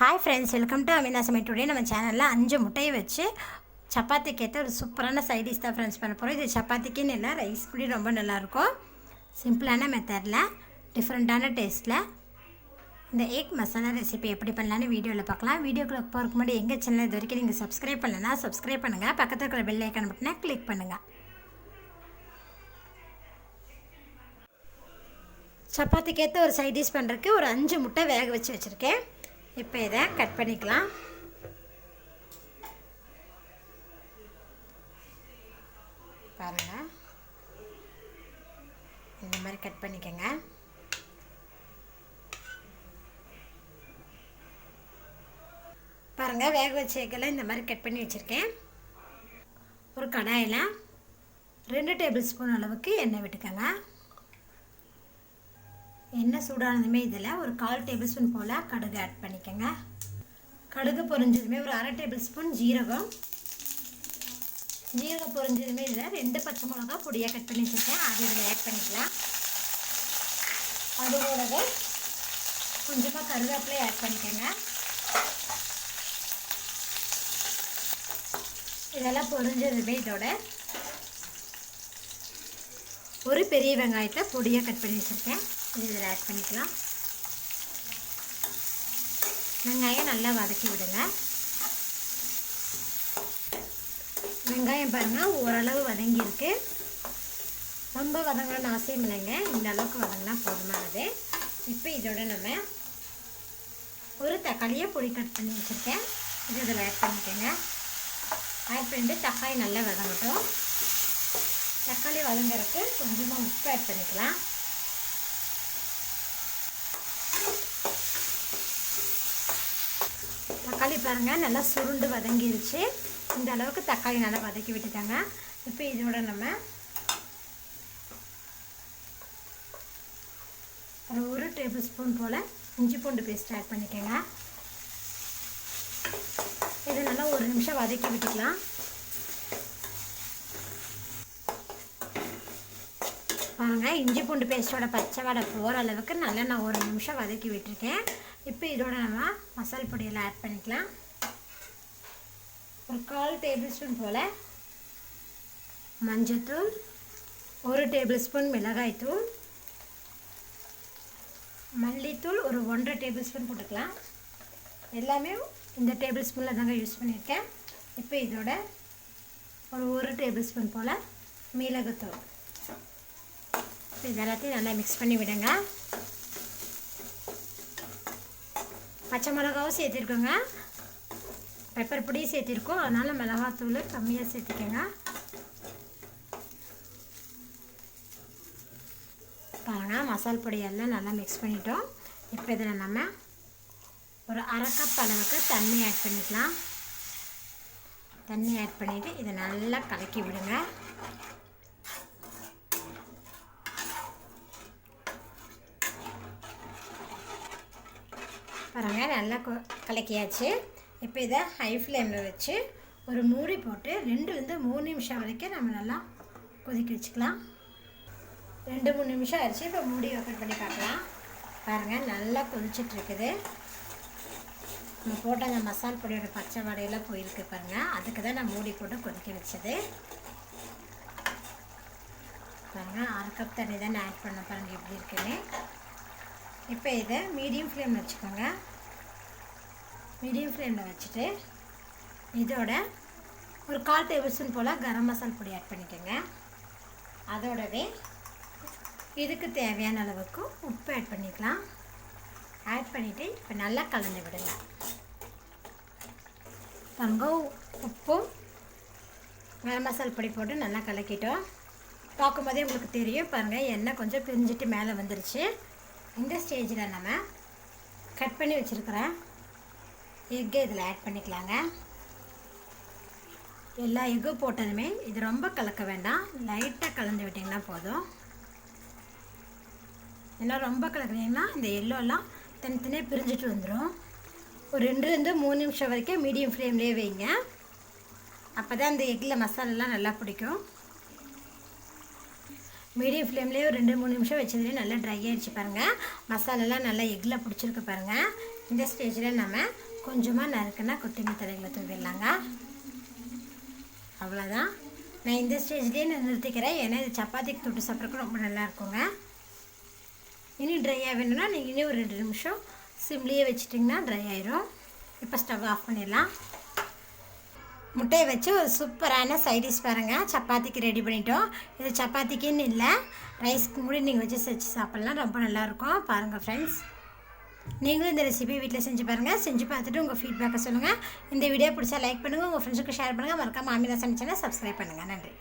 Hi friends, welcome to Amina சமையல். Today நம்ம சேனலில் 5 முட்டையை வச்சு சப்பாத்திக்கு ஏற்ற ஒரு சூப்பரான சைடிஷ் தான் ஃப்ரெண்ட்ஸ் பண்ண போகிறோம். இது சப்பாத்திக்குன்னு இல்லை, ரைஸ் கூட ரொம்ப நல்லாயிருக்கும். சிம்பிளான மெத்தடில் டிஃப்ரெண்ட்டான டேஸ்ட்டில் இந்த எக் மசாலா ரெசிபி எப்படி பண்ணலான்னு வீடியோவில் பார்க்கலாம். வீடியோக்குள்ள போகிறதுக்கு முன்னாடி எங்கள் சேனல் இது வரைக்கும் நீங்கள் சப்ஸ்கிரைப் பண்ணலைன்னா சப்ஸ்கிரைப் பண்ணுங்கள். பக்கத்தில் இருக்கிற பெல் ஐக்கான் பட்டனை கிளிக் பண்ணுங்கள். சப்பாத்திக்கு ஏற்ற ஒரு சைடிஷ் பண்ணுறதுக்கு ஒரு 5 முட்டை வேக வச்சு வச்சுருக்கேன். இப்போ இதை கட் பண்ணிக்கலாம். பாருங்கள், இந்த மாதிரி கட் பண்ணிக்கோங்க. பாருங்கள், வேக வச்ச எக்கெல்லாம் இந்த மாதிரி கட் பண்ணி வச்சுருக்கேன். ஒரு கடாயில் 2 டேபிள் ஸ்பூன் அளவுக்கு எண்ணெய் விட்டுக்கோங்க. எண்ணெய் சூடானதுமே இதில் ஒரு 1/4 டேபிள் ஸ்பூன் போல் கடுகு ஆட் பண்ணிக்கோங்க. கடுகு பொரிஞ்சதுமே ஒரு 1/2 டேபிள் ஸ்பூன் ஜீரகம் பொரிஞ்சதுமே இதில் 2 பச்சை மிளகா பொடியாக கட் பண்ணி வச்சுருக்கேன். அது இதில் ஆட் பண்ணிக்கலாம். அதோடவே கொஞ்சமாக கருவேப்பிலை ஆட் பண்ணிக்கோங்க. இதெல்லாம் பொரிஞ்சதுமே இதோட ஒரு பெரிய வெங்காயத்தை பொடியாக கட் பண்ணி வச்சுருக்கேன். இது இதில் ஆட் பண்ணிக்கலாம். வெங்காயம் நல்லா வதக்கி விடுங்க. வெங்காயம் பாருங்கள் ஓரளவு வதங்கியிருக்கு. ரொம்ப வதங்கணும்னு அவசியம் இல்லைங்க, இந்த அளவுக்கு வதங்கினா போதுமானது. இப்போ இதோட நம்ம ஒரு தக்காளியை பொடி கட் பண்ணி வச்சுருக்கேன். இது இதில் ஆட் பண்ணிக்கோங்க. ஆட் பண்ணிட்டு தக்காளி நல்லா வதங்கட்டும். தக்காளி வதங்குறதுக்கு கொஞ்சமாக உப்பு ஆட் பண்ணிக்கலாம். தக்காளி பாருங்கள் நல்லா சுருண்டு வதங்கிருச்சு. இந்த அளவுக்கு தக்காளி நல்லா வதக்கி விட்டுட்டாங்க. இப்போ இதோட நம்ம ஒரு டேபிள் ஸ்பூன் போல் இஞ்சி பூண்டு பேஸ்ட் ஆட் பண்ணிக்கோங்க. இது நல்லா ஒரு நிமிஷம் வதக்கி விட்டுக்கலாம். பாருங்கள், இஞ்சி பூண்டு பேஸ்ட்டோட பச்சை வடை போகிற அளவுக்கு நல்லா நான் ஒரு நிமிஷம் வதக்கி விட்டுருக்கேன். இப்போ இதோட நம்ம மசால் பொடியெல்லாம் ஆட் பண்ணிக்கலாம். ஒரு 1/4 டேபிள் ஸ்பூன் போல் மஞ்சத்தூள், 1 டேபிள் ஸ்பூன் மிளகாய்த்தூள், மல்லித்தூள் ஒரு 1/2 டேபிள் ஸ்பூன் போட்டுக்கலாம். எல்லாமே இந்த டேபிள் ஸ்பூனில் தாங்க யூஸ் பண்ணியிருக்கேன். இப்போ இதோட ஒரு 1 டேபிள் ஸ்பூன் போல் மிளகுத்தூள். இது எல்லாத்தையும் நல்லா மிக்ஸ் பண்ணி விடுங்க. பச்சை மிளகாவும் சேர்த்துருக்கோங்க, பெப்பர் பொடியும் சேர்த்திருக்கோம். அதனால் மிளகாத்தூள் கம்மியாக சேர்த்துக்கோங்க. பாருங்கள், மசால் பொடியெல்லாம் நல்லா மிக்ஸ் பண்ணிட்டோம். இப்போ இதில் நம்ம ஒரு 1/2 கப் அளவுக்கு தண்ணி ஆட் பண்ணிக்கலாம். தண்ணி ஆட் பண்ணிவிட்டு இதை நல்லா கலக்கி விடுங்க. பாருங்கள், நல்லா கலக்கியாச்சு. இப்போ இதை ஹை ஃப்ளேமில் வச்சு ஒரு மூடி போட்டு 2-3 நிமிஷம் வரைக்கும் நம்ம நல்லா கொதிக்க வச்சுக்கலாம். 2-3 நிமிஷம் ஆயிடுச்சு. இப்போ மூடி ஓப்பன் பண்ணி பார்க்கலாம். பாருங்கள், நல்லா கொதிச்சிட்ருக்குது. நம்ம போட்ட அந்த மசால் பொடியோட பச்சை வடையெல்லாம் போயிருக்கு பாருங்கள். அதுக்கு தான் நான் மூடி போட்டு கொதிக்க வச்சது. பாருங்கள், 1/2 கப் தண்ணி தான் நான் ஆட் பண்ண பாருங்கள் எப்படி இருக்குன்னு. இப்போ இதை மீடியம் ஃப்ளேமில் வச்சுக்கோங்க. மீடியம் ஃப்ளேமில் வச்சுட்டு இதோட ஒரு 1/4 டேபிள் ஸ்பூன் போல் கரம் மசால் பொடி ஆட் பண்ணிக்கோங்க. அதோடவே இதுக்கு தேவையான அளவுக்கு உப்பு ஆட் பண்ணிக்கலாம். ஆட் பண்ணிவிட்டு இப்போ நல்லா கலந்து விடுங்க. பாருங்க, உப்பும் கரம் மசால் பொடி போட்டு நல்லா கலக்கிட்டோம். பார்க்கும்போதே உங்களுக்கு தெரியும். பாருங்கள், எண்ணெய் கொஞ்சம் பிரிஞ்சிட்டு மேலே வந்துருச்சு. இந்த ஸ்டேஜில் நம்ம கட் பண்ணி வச்சுருக்கிற எக்கு இதில் ஆட் பண்ணிக்கலாங்க. எல்லா எக்கும் போட்டதுமே இது ரொம்ப கலக்க வேண்டாம், லைட்டாக கலந்து விட்டிங்கன்னா போதும். ஏன்னா ரொம்ப கலக்குனீங்கன்னா இந்த எல்லோலாம் தனித்தனியாக பிரிஞ்சுட்டு வந்துடும். ஒரு 2-3 நிமிஷம் வரைக்கும் மீடியம் ஃப்ளேம்லேயே வைங்க. அப்போ தான் அந்த எக்கில் மசாலாலாம் நல்லா பிடிக்கும். மீடியம் ஃப்ளேம்லேயே ஒரு 2-3 நிமிஷம் வச்சதுலேயே நல்லா ட்ரை ஆகிடுச்சு பாருங்கள். மசாலாலாம் நல்லா எக்கில் பிடிச்சிருக்கு பாருங்கள். இந்த ஸ்டேஜில் நம்ம கொஞ்சமாக நறுக்குன்னா கொத்தமல்லி தலைகளை தூவிடலாங்க. அவ்வளோதான். நான் இந்த ஸ்டேஜ்லேயே நான் நிறுத்திக்கிறேன். ஏன்னா இது சப்பாத்திக்கு தொட்டு சாப்பிட்றதுக்கு ரொம்ப நல்லா இருக்குங்க. இனி ட்ரையாக வேணும்னா நீங்கள் இனி ஒரு 2 நிமிஷம் சிம்லேயே வச்சுட்டிங்கன்னா ட்ரை ஆயிரும். இப்போ ஸ்டவ் ஆஃப் பண்ணிடலாம். முட்டையை வச்சு ஒரு சூப்பரான சைடிஷ் பாருங்கள் சப்பாத்திக்கு ரெடி பண்ணிட்டோம். இது சப்பாத்திக்குன்னு இல்லை, ரைஸ்க்கு கூட நீங்கள் வச்சு சாப்பிட்லாம். ரொம்ப நல்லாயிருக்கும். பாருங்கள் ஃப்ரெண்ட்ஸ், நீங்களும் இந்த ரெசிபி வீட்டில் செஞ்சு பாருங்கள். செஞ்சு பார்த்துட்டு உங்கள் ஃபீட்பேக்கை சொல்லுங்கள். இந்த வீடியோ பிடிச்சா லைக் பண்ணுங்கள், உங்கள் ஃப்ரெண்ட்ஸுக்கு ஷேர் பண்ணுங்கள். மறக்காம ஆமினா சமைச்சேன்னா சப்ஸ்கிரைப் பண்ணுங்கள். நன்றி.